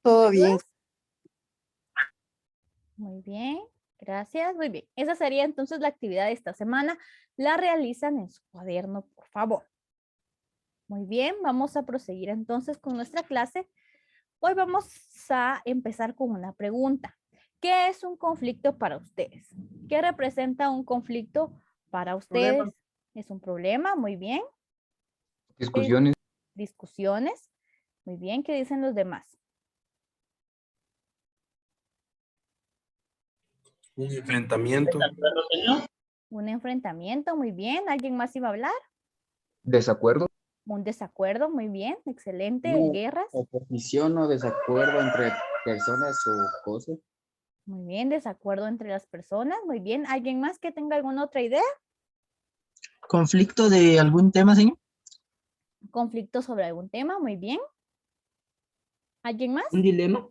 Todo bien. ¿Ayudas? Muy bien, gracias. Muy bien. Esa sería entonces la actividad de esta semana. La realizan en su cuaderno, por favor. Muy bien, vamos a proseguir entonces con nuestra clase. Hoy vamos a empezar con una pregunta. ¿Qué es un conflicto para ustedes? ¿Qué representa un conflicto para Problema. ustedes? ¿Es un problema? Muy bien. ¿Qué Discusiones, discusiones? Muy bien. ¿Qué dicen los demás? Un enfrentamiento. Un enfrentamiento. Muy bien. ¿Alguien más iba a hablar? desacuerdo, Un desacuerdo. Muy bien. Excelente. Una Guerras. oposición o desacuerdo entre personas o cosas. Muy bien. Desacuerdo entre las personas. Muy bien. ¿Alguien más que tenga alguna otra idea? ¿Conflicto de algún tema, señor? Conflicto sobre algún tema. Muy bien. ¿Alguien más? ¿Un dilema?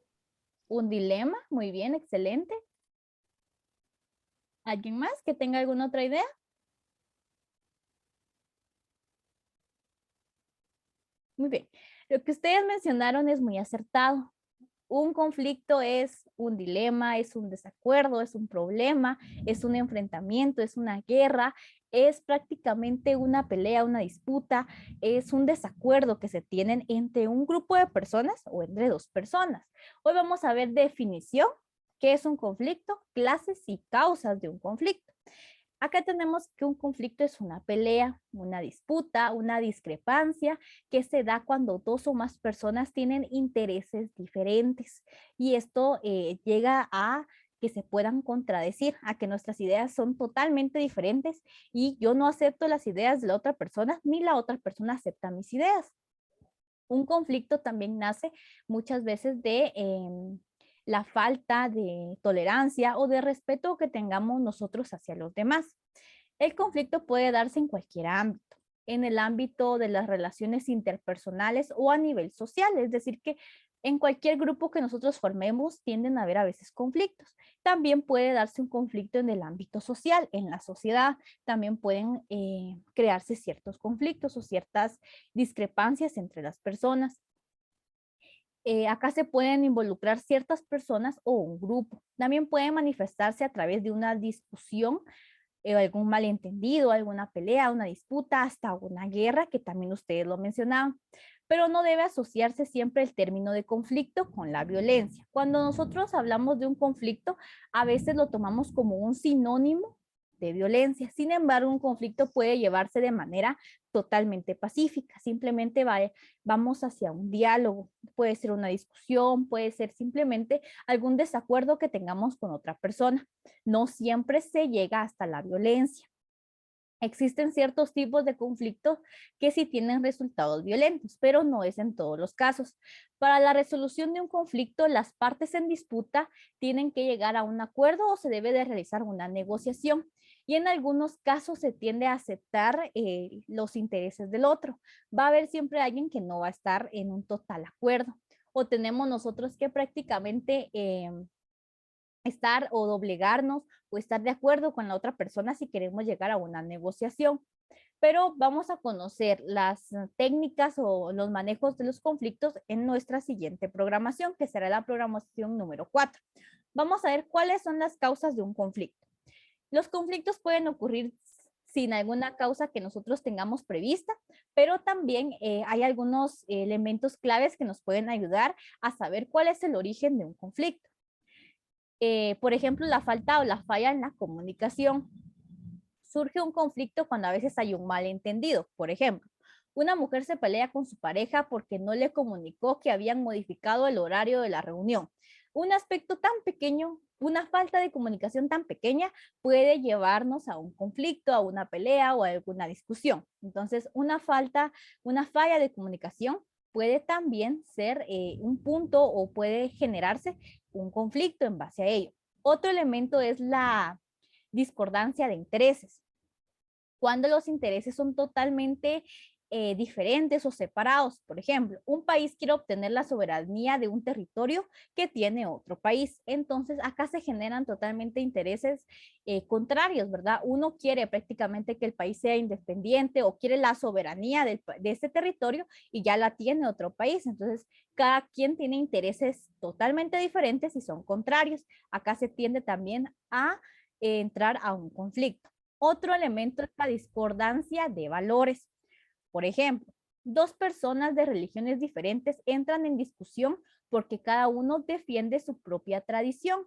Un dilema. Muy bien. Excelente. ¿Alguien más que tenga alguna otra idea? Muy bien. Lo que ustedes mencionaron es muy acertado. Un conflicto es un dilema, es un desacuerdo, es un problema, es un enfrentamiento, es una guerra, es prácticamente una pelea, una disputa, es un desacuerdo que se tienen entre un grupo de personas o entre dos personas. Hoy vamos a ver definición, qué es un conflicto, clases y causas de un conflicto. Acá tenemos que un conflicto es una pelea, una disputa, una discrepancia que se da cuando dos o más personas tienen intereses diferentes y esto llega a que se puedan contradecir, a que nuestras ideas son totalmente diferentes y yo no acepto las ideas de la otra persona ni la otra persona acepta mis ideas. Un conflicto también nace muchas veces de la falta de tolerancia o de respeto que tengamos nosotros hacia los demás. El conflicto puede darse en cualquier ámbito, en el ámbito de las relaciones interpersonales o a nivel social, es decir, que en cualquier grupo que nosotros formemos tienden a haber a veces conflictos. También puede darse un conflicto en el ámbito social, en la sociedad. También pueden crearse ciertos conflictos o ciertas discrepancias entre las personas. Acá se pueden involucrar ciertas personas o un grupo. También puede manifestarse a través de una discusión, algún malentendido, alguna pelea, una disputa, hasta una guerra, que también ustedes lo mencionaban. Pero no debe asociarse siempre el término de conflicto con la violencia. Cuando nosotros hablamos de un conflicto, a veces lo tomamos como un sinónimo de violencia. Sin embargo, un conflicto puede llevarse de manera totalmente pacífica. Simplemente vamos hacia un diálogo. Puede ser una discusión, puede ser simplemente algún desacuerdo que tengamos con otra persona. No siempre se llega hasta la violencia. Existen ciertos tipos de conflictos que sí tienen resultados violentos, pero no es en todos los casos. Para la resolución de un conflicto, las partes en disputa tienen que llegar a un acuerdo o se debe de realizar una negociación. Y en algunos casos se tiende a aceptar los intereses del otro. Va a haber siempre alguien que no va a estar en un total acuerdo. O tenemos nosotros que prácticamente estar o doblegarnos o estar de acuerdo con la otra persona si queremos llegar a una negociación. Pero vamos a conocer las técnicas o los manejos de los conflictos en nuestra siguiente programación, que será la programación número 4. Vamos a ver cuáles son las causas de un conflicto. Los conflictos pueden ocurrir sin alguna causa que nosotros tengamos prevista, pero también hay algunos elementos claves que nos pueden ayudar a saber cuál es el origen de un conflicto. Por ejemplo, la falta o la falla en la comunicación. Surge un conflicto cuando a veces hay un malentendido. Por ejemplo, una mujer se pelea con su pareja porque no le comunicó que habían modificado el horario de la reunión. Un aspecto tan pequeño, una falta de comunicación tan pequeña puede llevarnos a un conflicto, a una pelea o a alguna discusión. Entonces, una falla de comunicación puede también ser un punto o puede generarse un conflicto en base a ello. Otro elemento es la discordancia de intereses. Cuando los intereses son totalmente diferentes o separados. Por ejemplo, un país quiere obtener la soberanía de un territorio que tiene otro país. Entonces, acá se generan totalmente intereses contrarios, ¿verdad? Uno quiere prácticamente que el país sea independiente o quiere la soberanía de ese territorio y ya la tiene otro país. Entonces, cada quien tiene intereses totalmente diferentes y son contrarios. Acá se tiende también a entrar a un conflicto. Otro elemento es la discordancia de valores. Por ejemplo, dos personas de religiones diferentes entran en discusión porque cada uno defiende su propia tradición.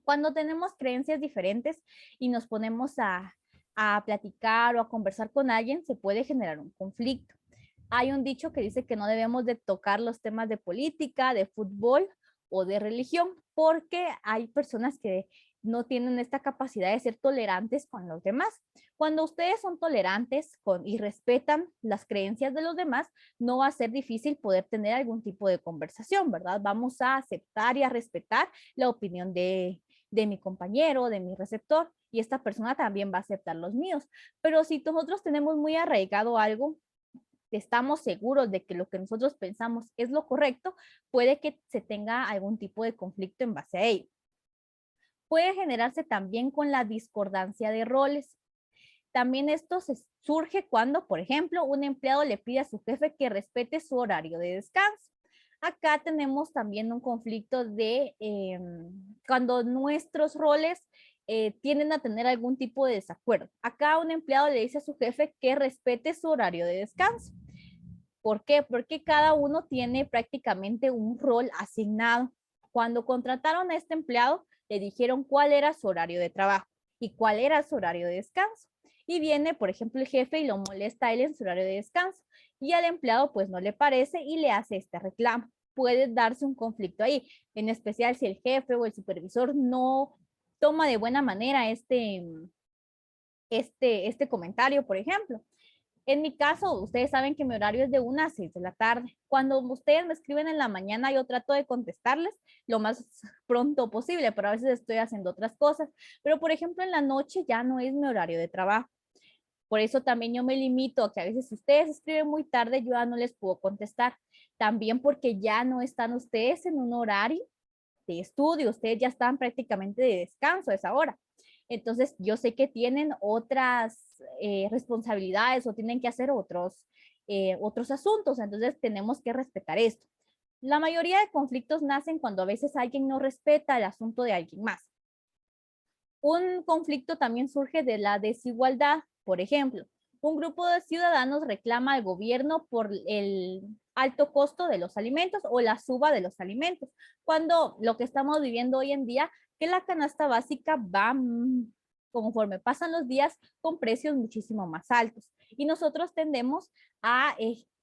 Cuando tenemos creencias diferentes y nos ponemos a platicar o a conversar con alguien, se puede generar un conflicto. Hay un dicho que dice que no debemos de tocar los temas de política, de fútbol o de religión, porque hay personas que no tienen esta capacidad de ser tolerantes con los demás. Cuando ustedes son tolerantes y respetan las creencias de los demás, no va a ser difícil poder tener algún tipo de conversación, ¿verdad? Vamos a aceptar y a respetar la opinión de mi compañero, de mi receptor, y esta persona también va a aceptar los míos. Pero si nosotros tenemos muy arraigado algo, estamos seguros de que lo que nosotros pensamos es lo correcto, puede que se tenga algún tipo de conflicto en base a ello. Puede generarse también con la discordancia de roles. También esto surge cuando, por ejemplo, un empleado le pide a su jefe que respete su horario de descanso. Acá tenemos también un conflicto de cuando nuestros roles tienden a tener algún tipo de desacuerdo. Acá un empleado le dice a su jefe que respete su horario de descanso. ¿Por qué? Porque cada uno tiene prácticamente un rol asignado. Cuando contrataron a este empleado, le dijeron cuál era su horario de trabajo y cuál era su horario de descanso. Y viene, por ejemplo, el jefe y lo molesta a él en su horario de descanso. Y al empleado pues no le parece y le hace este reclamo. Puede darse un conflicto ahí, en especial si el jefe o el supervisor no toma de buena manera este comentario, por ejemplo. En mi caso, ustedes saben que mi horario es de 1 a 6 de la tarde. Cuando ustedes me escriben en la mañana, yo trato de contestarles lo más pronto posible, pero a veces estoy haciendo otras cosas. Pero, por ejemplo, en la noche ya no es mi horario de trabajo. Por eso también yo me limito a que a veces si ustedes escriben muy tarde, yo ya no les puedo contestar. También porque ya no están ustedes en un horario de estudio, ustedes ya están prácticamente de descanso a esa hora. Entonces, yo sé que tienen otras responsabilidades o tienen que hacer otros asuntos, entonces tenemos que respetar esto. La mayoría de conflictos nacen cuando a veces alguien no respeta el asunto de alguien más. Un conflicto también surge de la desigualdad. Por ejemplo, un grupo de ciudadanos reclama al gobierno por el alto costo de los alimentos o la suba de los alimentos, cuando lo que estamos viviendo hoy en día, que la canasta básica va conforme pasan los días con precios muchísimo más altos. Y nosotros tendemos a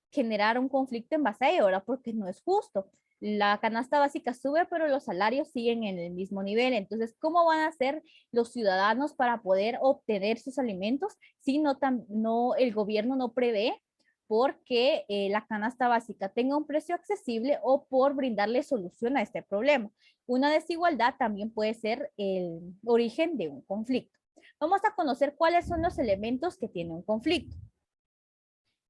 generar un conflicto en base a ello, ¿verdad? Porque no es justo. La canasta básica sube, pero los salarios siguen en el mismo nivel. Entonces, ¿cómo van a hacer los ciudadanos para poder obtener sus alimentos si no el gobierno no prevé porque la canasta básica tenga un precio accesible o por brindarle solución a este problema? Una desigualdad también puede ser el origen de un conflicto. Vamos a conocer cuáles son los elementos que tiene un conflicto.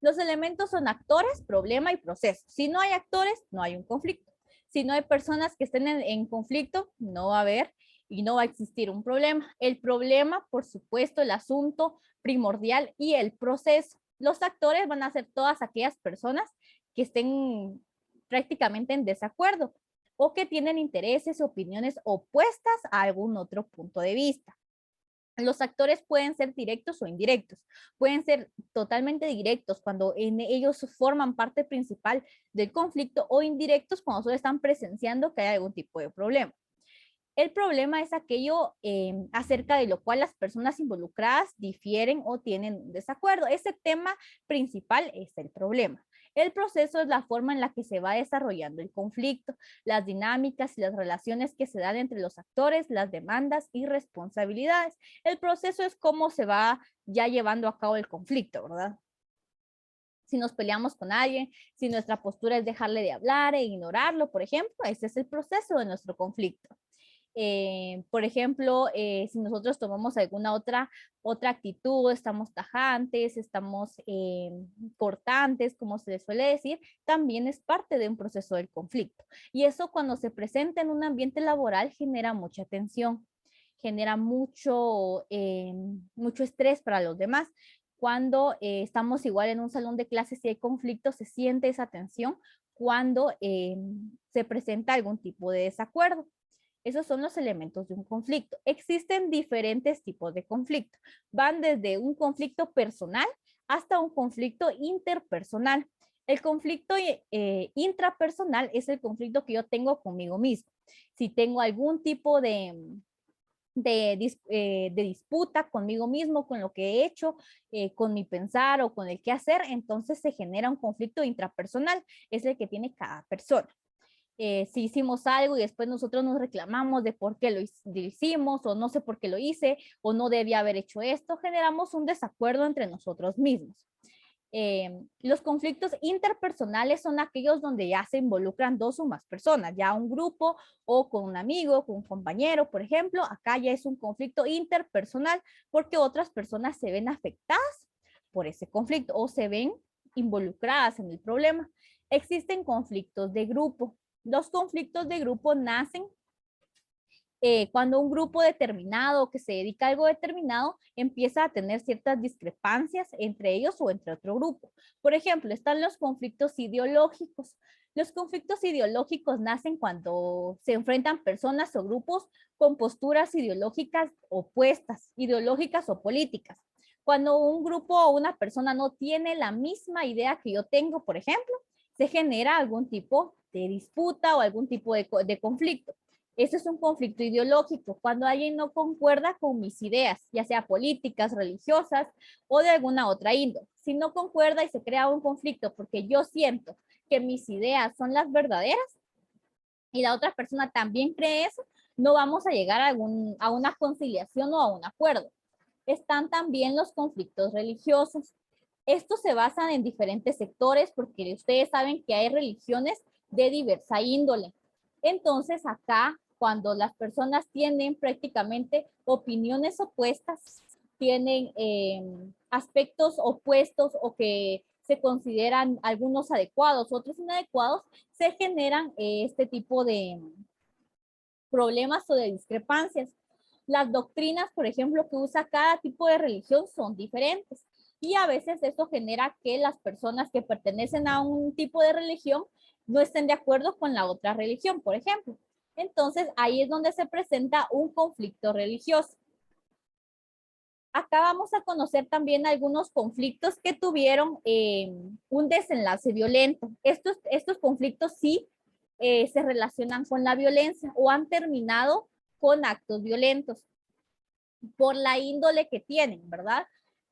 Los elementos son actores, problema y proceso. Si no hay actores, no hay un conflicto. Si no hay personas que estén en conflicto, no va a haber y no va a existir un problema. El problema, por supuesto, el asunto primordial y el proceso. Los actores van a ser todas aquellas personas que estén prácticamente en desacuerdo o que tienen intereses, opiniones opuestas a algún otro punto de vista. Los actores pueden ser directos o indirectos. Pueden ser totalmente directos cuando ellos forman parte principal del conflicto o indirectos cuando solo están presenciando que hay algún tipo de problema. El problema es aquello acerca de lo cual las personas involucradas difieren o tienen un desacuerdo. Ese tema principal es el problema. El proceso es la forma en la que se va desarrollando el conflicto, las dinámicas y las relaciones que se dan entre los actores, las demandas y responsabilidades. El proceso es cómo se va ya llevando a cabo el conflicto, ¿verdad? Si nos peleamos con alguien, si nuestra postura es dejarle de hablar e ignorarlo, por ejemplo, ese es el proceso de nuestro conflicto. Por ejemplo, si nosotros tomamos alguna otra actitud, estamos tajantes, estamos cortantes, como se les suele decir, también es parte de un proceso del conflicto. Y eso cuando se presenta en un ambiente laboral genera mucha tensión, genera mucho estrés para los demás. Cuando estamos igual en un salón de clases y hay conflictos, se siente esa tensión cuando se presenta algún tipo de desacuerdo. Esos son los elementos de un conflicto. Existen diferentes tipos de conflicto. Van desde un conflicto personal hasta un conflicto interpersonal. El conflicto intrapersonal es el conflicto que yo tengo conmigo mismo. Si tengo algún tipo de disputa conmigo mismo, con lo que he hecho, con mi pensar o con el qué hacer, entonces se genera un conflicto intrapersonal. Es el que tiene cada persona. Si hicimos algo y después nosotros nos reclamamos de por qué lo hicimos o no sé por qué lo hice o no debía haber hecho esto, generamos un desacuerdo entre nosotros mismos. Los conflictos interpersonales son aquellos donde ya se involucran dos o más personas, ya un grupo o con un amigo, con un compañero, por ejemplo. Acá ya es un conflicto interpersonal porque otras personas se ven afectadas por ese conflicto o se ven involucradas en el problema. Existen conflictos de grupo. Los conflictos de grupo nacen cuando un grupo determinado que se dedica a algo determinado empieza a tener ciertas discrepancias entre ellos o entre otro grupo. Por ejemplo, están los conflictos ideológicos. Los conflictos ideológicos nacen cuando se enfrentan personas o grupos con posturas ideológicas opuestas, ideológicas o políticas. Cuando un grupo o una persona no tiene la misma idea que yo tengo, por ejemplo, se genera algún tipo de disputa o algún tipo de conflicto. Ese es un conflicto ideológico, cuando alguien no concuerda con mis ideas, ya sea políticas, religiosas o de alguna otra índole. Si no concuerda y se crea un conflicto porque yo siento que mis ideas son las verdaderas y la otra persona también cree eso, no vamos a llegar a una conciliación o a un acuerdo. Están también los conflictos religiosos. Estos se basan en diferentes sectores porque ustedes saben que hay religiones de diversa índole. Entonces acá, cuando las personas tienen prácticamente opiniones opuestas, tienen aspectos opuestos o que se consideran algunos adecuados, otros inadecuados, se generan este tipo de problemas o de discrepancias. Las doctrinas, por ejemplo, que usa cada tipo de religión son diferentes y a veces eso genera que las personas que pertenecen a un tipo de religión no estén de acuerdo con la otra religión, por ejemplo. Entonces, ahí es donde se presenta un conflicto religioso. Acá vamos a conocer también algunos conflictos que tuvieron un desenlace violento. Estos conflictos sí se relacionan con la violencia o han terminado con actos violentos por la índole que tienen, ¿verdad?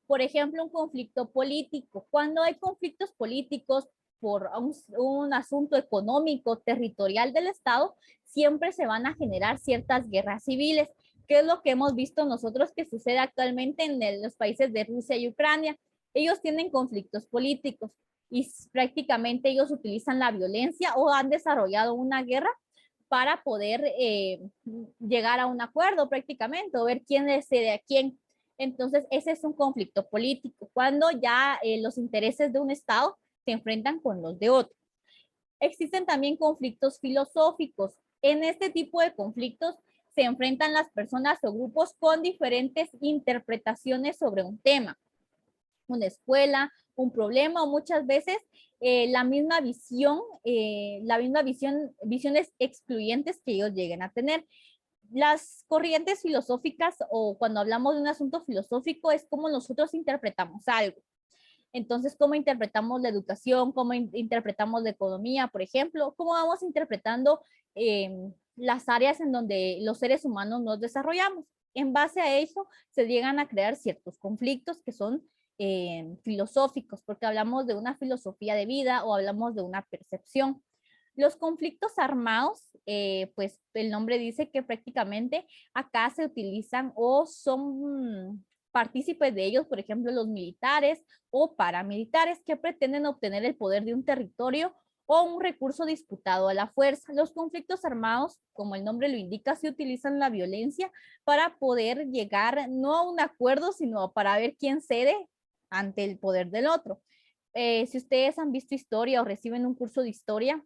Por ejemplo, un conflicto político. Cuando hay conflictos políticos por un asunto económico, territorial del Estado, siempre se van a generar ciertas guerras civiles, que es lo que hemos visto nosotros que sucede actualmente en los países de Rusia y Ucrania. Ellos tienen conflictos políticos y prácticamente ellos utilizan la violencia o han desarrollado una guerra para poder llegar a un acuerdo prácticamente o ver quién cede a quién. Entonces, ese es un conflicto político, cuando ya los intereses de un Estado se enfrentan con los de otro. Existen también conflictos filosóficos. En este tipo de conflictos se enfrentan las personas o grupos con diferentes interpretaciones sobre un tema, una escuela, un problema o muchas veces visiones excluyentes que ellos lleguen a tener. Las corrientes filosóficas o cuando hablamos de un asunto filosófico es cómo nosotros interpretamos algo. Entonces, ¿cómo interpretamos la educación? ¿Cómo interpretamos la economía, por ejemplo? ¿Cómo vamos interpretando las áreas en donde los seres humanos nos desarrollamos? En base a eso, se llegan a crear ciertos conflictos que son filosóficos, porque hablamos de una filosofía de vida o hablamos de una percepción. Los conflictos armados, pues el nombre dice que prácticamente acá se utilizan o son partícipes de ellos, por ejemplo, los militares o paramilitares que pretenden obtener el poder de un territorio o un recurso disputado a la fuerza. Los conflictos armados, como el nombre lo indica, se utilizan la violencia para poder llegar no a un acuerdo, sino para ver quién cede ante el poder del otro. Si ustedes han visto historia o reciben un curso de historia,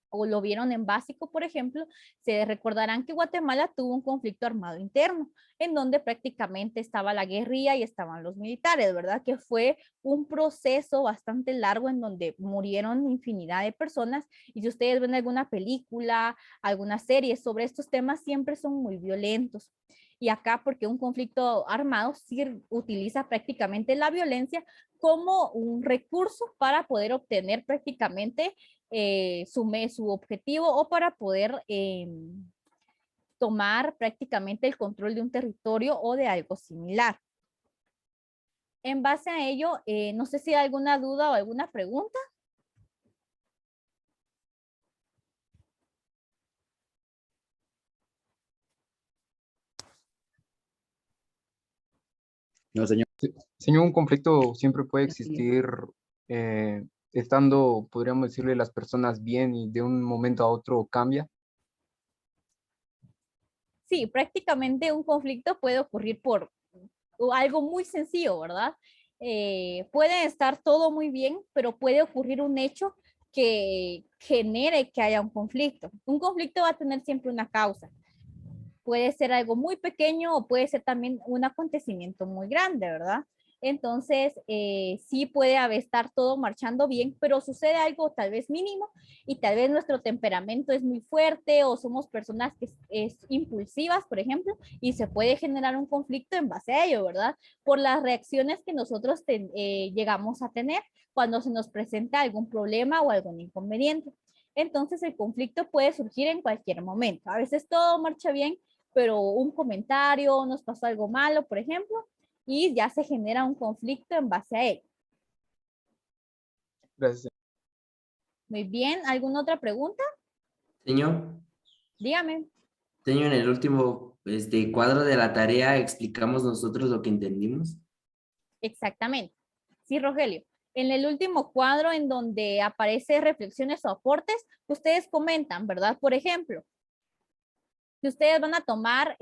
o lo vieron en básico, por ejemplo, se recordarán que Guatemala tuvo un conflicto armado interno, en donde prácticamente estaba la guerrilla y estaban los militares, ¿verdad? Que fue un proceso bastante largo en donde murieron infinidad de personas, y si ustedes ven alguna película, alguna serie sobre estos temas, siempre son muy violentos. Y acá, porque un conflicto armado sí utiliza prácticamente la violencia como un recurso para poder obtener prácticamente su objetivo, o para poder tomar prácticamente el control de un territorio o de algo similar. En base a ello, no sé si hay alguna duda o alguna pregunta. No, señor. Señor, un conflicto siempre puede existir estando, podríamos decirle, las personas bien y de un momento a otro cambia. Sí, prácticamente un conflicto puede ocurrir por algo muy sencillo, ¿verdad? Puede estar todo muy bien, pero puede ocurrir un hecho que genere que haya un conflicto. Un conflicto va a tener siempre una causa. Puede ser algo muy pequeño o puede ser también un acontecimiento muy grande, ¿verdad? Entonces, sí puede estar todo marchando bien, pero sucede algo tal vez mínimo, y tal vez nuestro temperamento es muy fuerte o somos personas que es impulsivas, por ejemplo, y se puede generar un conflicto en base a ello, ¿verdad? Por las reacciones que nosotros llegamos a tener cuando se nos presenta algún problema o algún inconveniente. Entonces, el conflicto puede surgir en cualquier momento. A veces todo marcha bien, pero un comentario, nos pasó algo malo, por ejemplo, y ya se genera un conflicto en base a él. Gracias. Muy bien, ¿alguna otra pregunta? Señor, Dígame. señor, en el último cuadro de la tarea explicamos nosotros lo que entendimos. Exactamente. Sí, Rogelio. En el último cuadro, en donde aparece reflexiones o aportes, ustedes comentan, ¿verdad? Por ejemplo, si ustedes van a tomar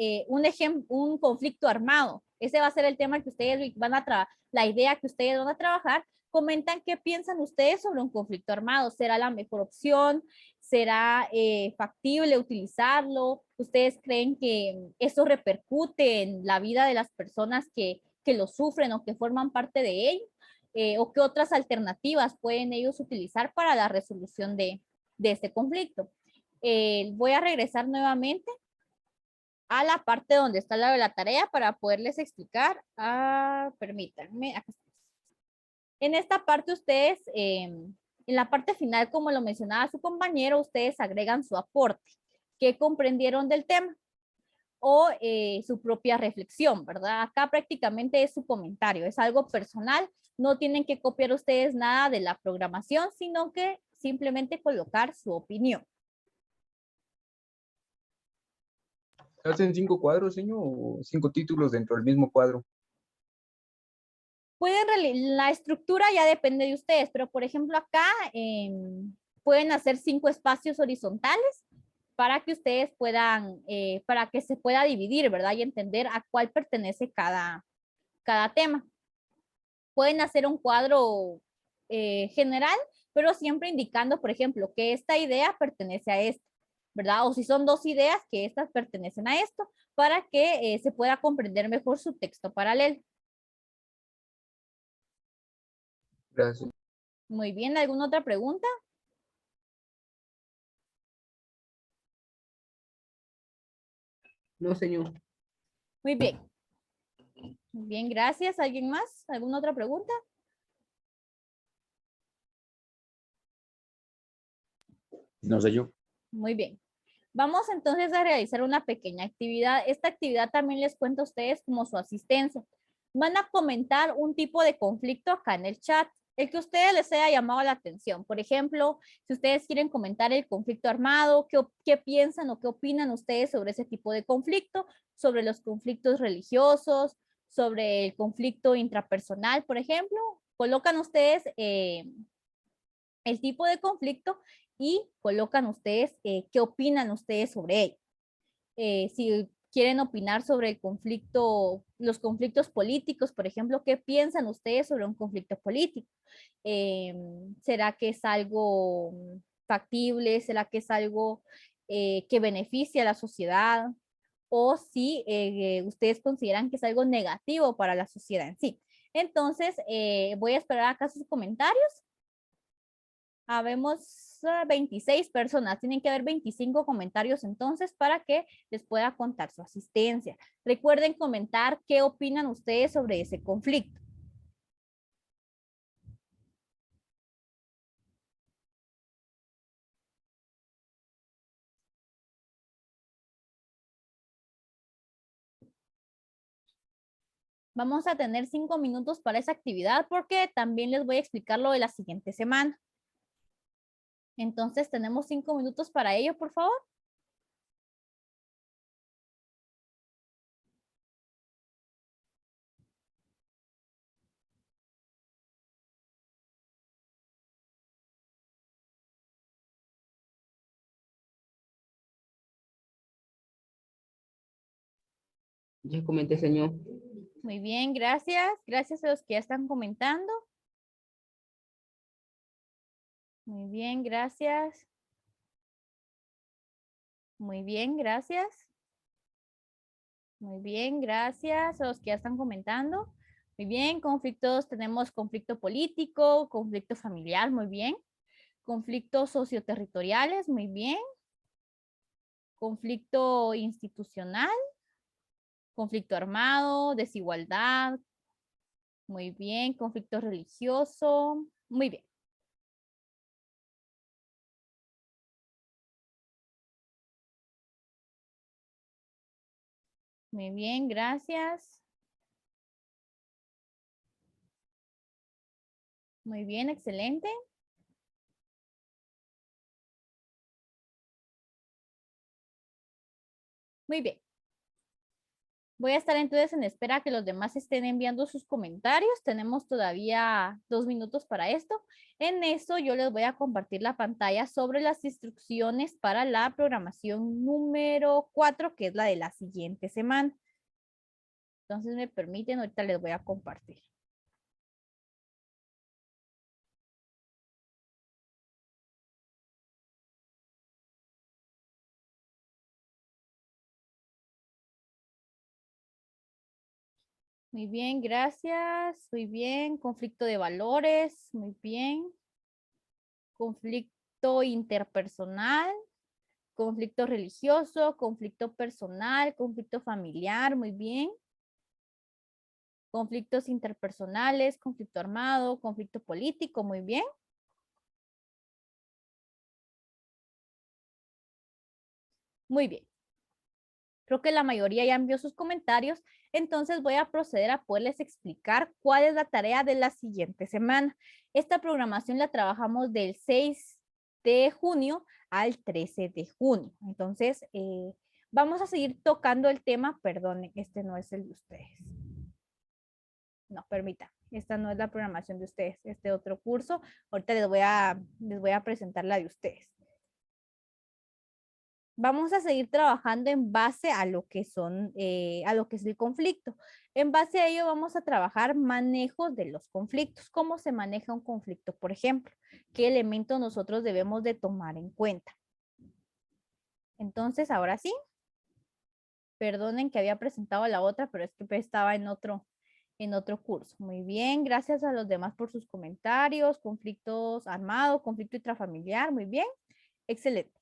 un conflicto armado, ese va a ser el tema que ustedes van a la idea que ustedes van a trabajar, comentan qué piensan ustedes sobre un conflicto armado. ¿Será la mejor opción? ¿Será factible utilizarlo? ¿Ustedes creen que eso repercute en la vida de las personas que lo sufren o que forman parte de ello? ¿O qué otras alternativas pueden ellos utilizar para la resolución de este conflicto? Voy a regresar nuevamente a la parte donde está la tarea para poderles explicar. Permítanme. Acá está. En esta parte ustedes, en la parte final, como lo mencionaba su compañero, ustedes agregan su aporte, qué comprendieron del tema, o su propia reflexión, ¿verdad? Acá prácticamente es su comentario, es algo personal, no tienen que copiar ustedes nada de la programación, sino que simplemente colocar su opinión. ¿Hacen 5 cuadros, señor, o 5 títulos dentro del mismo cuadro? La estructura ya depende de ustedes, pero por ejemplo acá pueden hacer 5 espacios horizontales para que ustedes puedan, para que se pueda dividir, ¿verdad? Y entender a cuál pertenece cada tema. Pueden hacer un cuadro general, pero siempre indicando, por ejemplo, que esta idea pertenece a esta, ¿verdad? O si son 2 ideas, que estas pertenecen a esto, para que se pueda comprender mejor su texto paralelo. Gracias. Muy bien, ¿alguna otra pregunta? No, señor. Muy bien. Muy bien, gracias. ¿Alguien más? ¿Alguna otra pregunta? No sé yo. Muy bien. Vamos entonces a realizar una pequeña actividad. Esta actividad también les cuento a ustedes como su asistencia. Van a comentar un tipo de conflicto acá en el chat, el que a ustedes les haya llamado la atención. Por ejemplo, si ustedes quieren comentar el conflicto armado, qué piensan o qué opinan ustedes sobre ese tipo de conflicto, sobre los conflictos religiosos, sobre el conflicto intrapersonal, por ejemplo, colocan ustedes el tipo de conflicto y colocan ustedes qué opinan ustedes sobre ello. Si quieren opinar sobre el conflicto, los conflictos políticos, por ejemplo, ¿qué piensan ustedes sobre un conflicto político? ¿Será que es algo factible? ¿Será que es algo que beneficia a la sociedad? O si ustedes consideran que es algo negativo para la sociedad en sí. Entonces, voy a esperar acá sus comentarios. Habemos 26 personas, tienen que haber 25 comentarios entonces para que les pueda contar su asistencia. Recuerden comentar qué opinan ustedes sobre ese conflicto. Vamos a tener 5 minutos para esa actividad porque también les voy a explicar lo de la siguiente semana. Entonces, tenemos 5 minutos para ello, por favor. Ya comenté, señor. Muy bien, gracias. Gracias a los que ya están comentando. Muy bien, gracias. Muy bien, gracias. Muy bien, gracias a los que ya están comentando. Muy bien, conflictos, tenemos conflicto político, conflicto familiar, muy bien. Conflictos socioterritoriales, muy bien. Conflicto institucional, conflicto armado, desigualdad, muy bien. Conflicto religioso, muy bien. Muy bien, gracias. Muy bien, excelente. Muy bien. Voy a estar entonces en espera que los demás estén enviando sus comentarios. Tenemos todavía 2 minutos para esto. En eso yo les voy a compartir la pantalla sobre las instrucciones para la programación número 4, que es la de la siguiente semana. Entonces me permiten, ahorita les voy a compartir. Muy bien, gracias. Muy bien. Conflicto de valores. Muy bien. Conflicto interpersonal. Conflicto religioso. Conflicto personal. Conflicto familiar. Muy bien. Conflictos interpersonales. Conflicto armado. Conflicto político. Muy bien. Muy bien. Creo que la mayoría ya envió sus comentarios, entonces voy a proceder a poderles explicar cuál es la tarea de la siguiente semana. Esta programación la trabajamos del 6 de junio al 13 de junio. Entonces, vamos a seguir tocando el tema, perdón, este no es el de ustedes. No, permita, esta no es la programación de ustedes, este otro curso. Ahorita les voy a presentar la de ustedes. Vamos a seguir trabajando en base a lo que son, a lo que es el conflicto. En base a ello vamos a trabajar manejos de los conflictos. ¿Cómo se maneja un conflicto, por ejemplo? ¿Qué elementos nosotros debemos de tomar en cuenta? Entonces, ahora sí. Perdonen que había presentado la otra, pero es que estaba en otro curso. Muy bien, gracias a los demás por sus comentarios. Conflictos armados, conflicto intrafamiliar, muy bien. Excelente.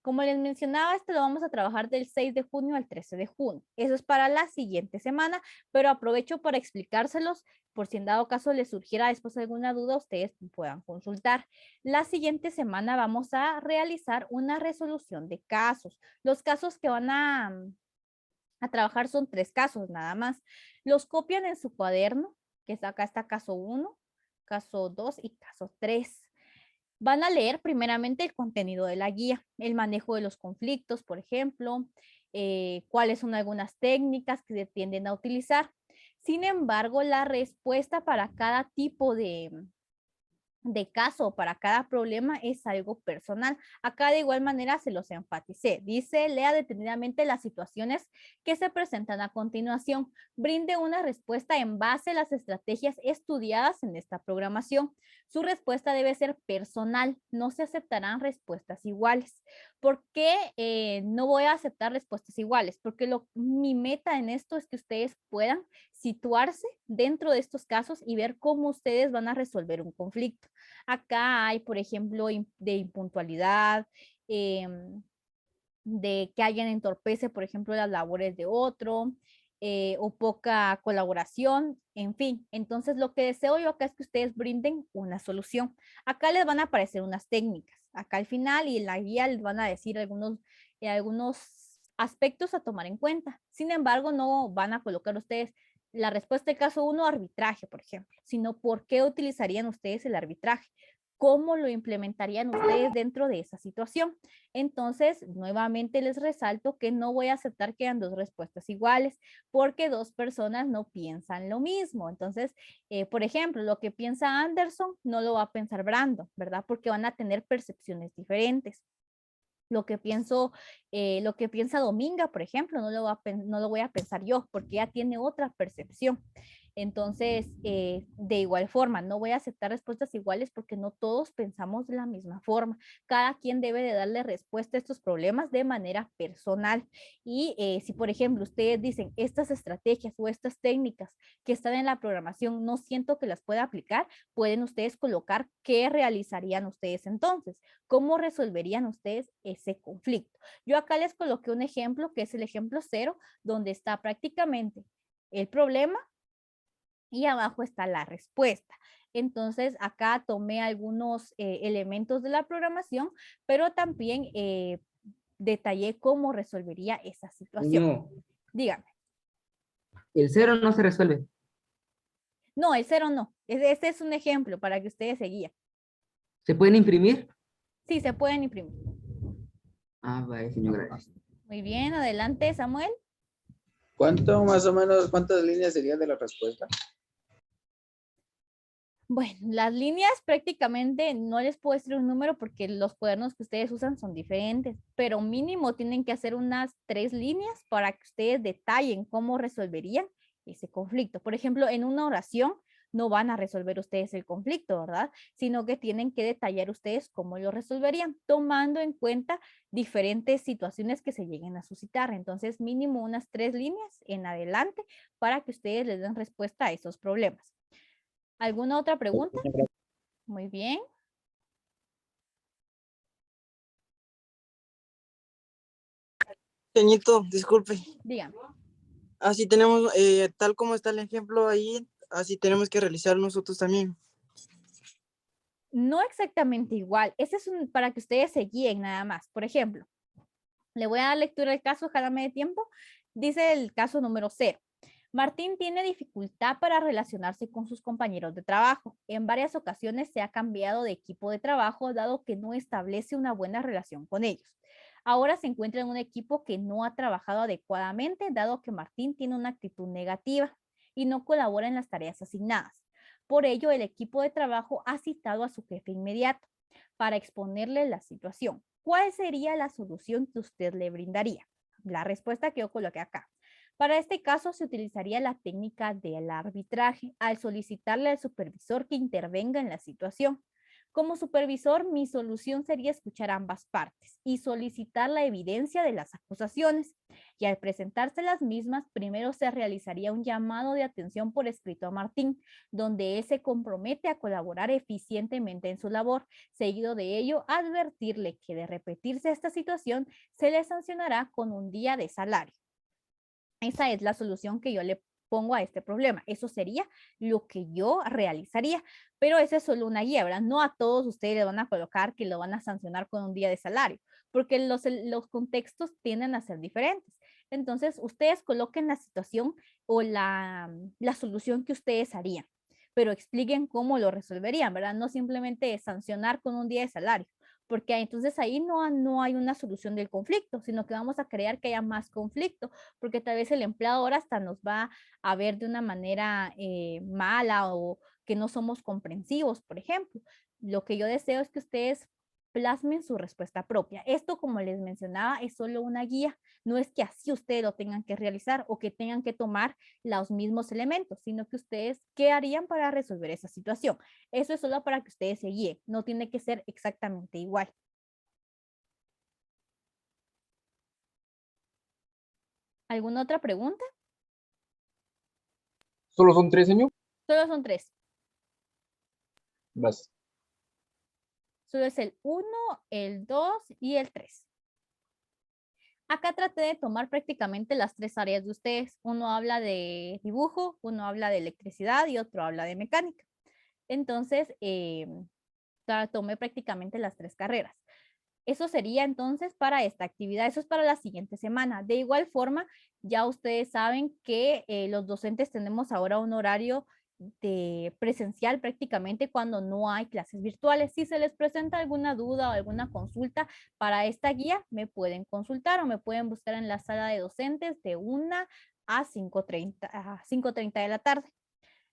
Como les mencionaba, esto lo vamos a trabajar del 6 de junio al 13 de junio. Eso es para la siguiente semana, pero aprovecho para explicárselos por si en dado caso les surgiera después alguna duda, ustedes puedan consultar. La siguiente semana vamos a realizar una resolución de casos. Los casos que van a trabajar son 3 casos nada más. Los copian en su cuaderno, que es acá está caso 1, caso 2 y caso 3. Van a leer primeramente el contenido de la guía, el manejo de los conflictos, por ejemplo, cuáles son algunas técnicas que se tienden a utilizar. Sin embargo, la respuesta para cada tipo de de caso para cada problema es algo personal. Acá de igual manera se los enfaticé. Dice, lea detenidamente las situaciones que se presentan a continuación. Brinde una respuesta en base a las estrategias estudiadas en esta programación. Su respuesta debe ser personal. No se aceptarán respuestas iguales. ¿Por qué no voy a aceptar respuestas iguales? Porque mi meta en esto es que ustedes puedan situarse dentro de estos casos y ver cómo ustedes van a resolver un conflicto. Acá hay, por ejemplo, de impuntualidad, de que alguien entorpece, por ejemplo, las labores de otro, o poca colaboración, en fin. Entonces, lo que deseo yo acá es que ustedes brinden una solución. Acá les van a aparecer unas técnicas. Acá al final y en la guía les van a decir algunos aspectos a tomar en cuenta. Sin embargo, no van a colocar ustedes la respuesta del caso 1, arbitraje, por ejemplo, sino por qué utilizarían ustedes el arbitraje, cómo lo implementarían ustedes dentro de esa situación. Entonces, nuevamente les resalto que no voy a aceptar que hayan dos respuestas iguales, porque dos personas no piensan lo mismo. Entonces, por ejemplo, lo que piensa Anderson no lo va a pensar Brandon, ¿verdad? Porque van a tener percepciones diferentes. Lo que piensa Dominga, por ejemplo, no lo voy a pensar yo, porque ella tiene otra percepción. Entonces, de igual forma, no voy a aceptar respuestas iguales porque no todos pensamos de la misma forma. Cada quien debe de darle respuesta a estos problemas de manera personal. Y si, por ejemplo, ustedes dicen estas estrategias o estas técnicas que están en la programación, no siento que las pueda aplicar, pueden ustedes colocar qué realizarían ustedes entonces. ¿Cómo resolverían ustedes ese conflicto? Yo acá les coloqué un ejemplo que es el ejemplo 0, donde está prácticamente el problema y abajo está la respuesta. Entonces, acá tomé algunos elementos de la programación, pero también detallé cómo resolvería esa situación. No, Dígame. el 0 no se resuelve. No, el 0 no. Este es un ejemplo para que ustedes se guíen. ¿Se pueden imprimir? Sí, se pueden imprimir. Ah, vaya, señor, gracias. Muy bien, adelante, Samuel. ¿Cuánto más o menos, cuántas líneas serían de la respuesta? Bueno, las líneas prácticamente no les puedo decir un número porque los cuadernos que ustedes usan son diferentes, pero mínimo tienen que hacer unas 3 líneas para que ustedes detallen cómo resolverían ese conflicto. Por ejemplo, en una oración no van a resolver ustedes el conflicto, ¿verdad? Sino que tienen que detallar ustedes cómo lo resolverían, tomando en cuenta diferentes situaciones que se lleguen a suscitar. Entonces, mínimo unas 3 líneas en adelante para que ustedes les den respuesta a esos problemas. ¿Alguna otra pregunta? Muy bien. Señorito, disculpe. Dígame. Así tenemos, tal como está el ejemplo ahí, así tenemos que realizar nosotros también. No exactamente igual. Ese es para que ustedes se guíen nada más. Por ejemplo, le voy a dar lectura al caso, ojalá me dé tiempo. Dice el caso número 0. Martín tiene dificultad para relacionarse con sus compañeros de trabajo. En varias ocasiones se ha cambiado de equipo de trabajo dado que no establece una buena relación con ellos. Ahora se encuentra en un equipo que no ha trabajado adecuadamente dado que Martín tiene una actitud negativa y no colabora en las tareas asignadas. Por ello, el equipo de trabajo ha citado a su jefe inmediato para exponerle la situación. ¿Cuál sería la solución que usted le brindaría? La respuesta que yo coloqué acá. Para este caso se utilizaría la técnica del arbitraje al solicitarle al supervisor que intervenga en la situación. Como supervisor, mi solución sería escuchar ambas partes y solicitar la evidencia de las acusaciones. Y al presentarse las mismas, primero se realizaría un llamado de atención por escrito a Martín, donde él se compromete a colaborar eficientemente en su labor. Seguido de ello, advertirle que de repetirse esta situación, se le sancionará con un día de salario. Esa es la solución que yo le pongo a este problema. Eso sería lo que yo realizaría, pero esa es solo una guía, ¿verdad? No a todos ustedes le van a colocar que lo van a sancionar con un día de salario, porque los contextos tienden a ser diferentes. Entonces, ustedes coloquen la situación o la solución que ustedes harían, pero expliquen cómo lo resolverían, ¿verdad? No simplemente sancionar con un día de salario, porque entonces ahí no hay una solución del conflicto, sino que vamos a crear que haya más conflicto, porque tal vez el empleado ahora hasta nos va a ver de una manera mala o que no somos comprensivos, por ejemplo. Lo que yo deseo es que ustedes plasmen su respuesta propia. Esto, como les mencionaba, es solo una guía. No es que así ustedes lo tengan que realizar o que tengan que tomar los mismos elementos, sino que ustedes, ¿qué harían para resolver esa situación? Eso es solo para que ustedes se guíen. No tiene que ser exactamente igual. ¿Alguna otra pregunta? ¿Solo son 3, señor? Solo son 3. Gracias. Solo es el 1, el 2 y el 3. Acá traté de tomar prácticamente las 3 áreas de ustedes. Uno habla de dibujo, uno habla de electricidad y otro habla de mecánica. Entonces, tomé prácticamente las 3 carreras. Eso sería entonces para esta actividad. Eso es para la siguiente semana. De igual forma, ya ustedes saben que los docentes tenemos ahora un horario de presencial prácticamente cuando no hay clases virtuales. Si se les presenta alguna duda o alguna consulta para esta guía, me pueden consultar o me pueden buscar en la sala de docentes de 1 a 5:30 de la tarde.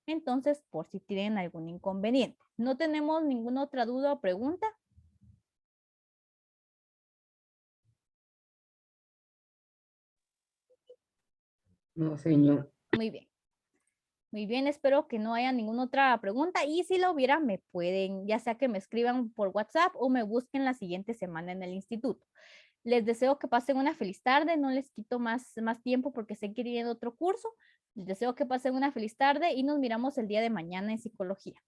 Entonces, por si tienen algún inconveniente. ¿No tenemos ninguna otra duda o pregunta? No, señor. Muy bien. Muy bien, espero que no haya ninguna otra pregunta y si la hubiera me pueden, ya sea que me escriban por WhatsApp o me busquen la siguiente semana en el instituto. Les deseo que pasen una feliz tarde, no les quito más tiempo porque sé que irían a otro curso. Les deseo que pasen una feliz tarde y nos miramos el día de mañana en psicología.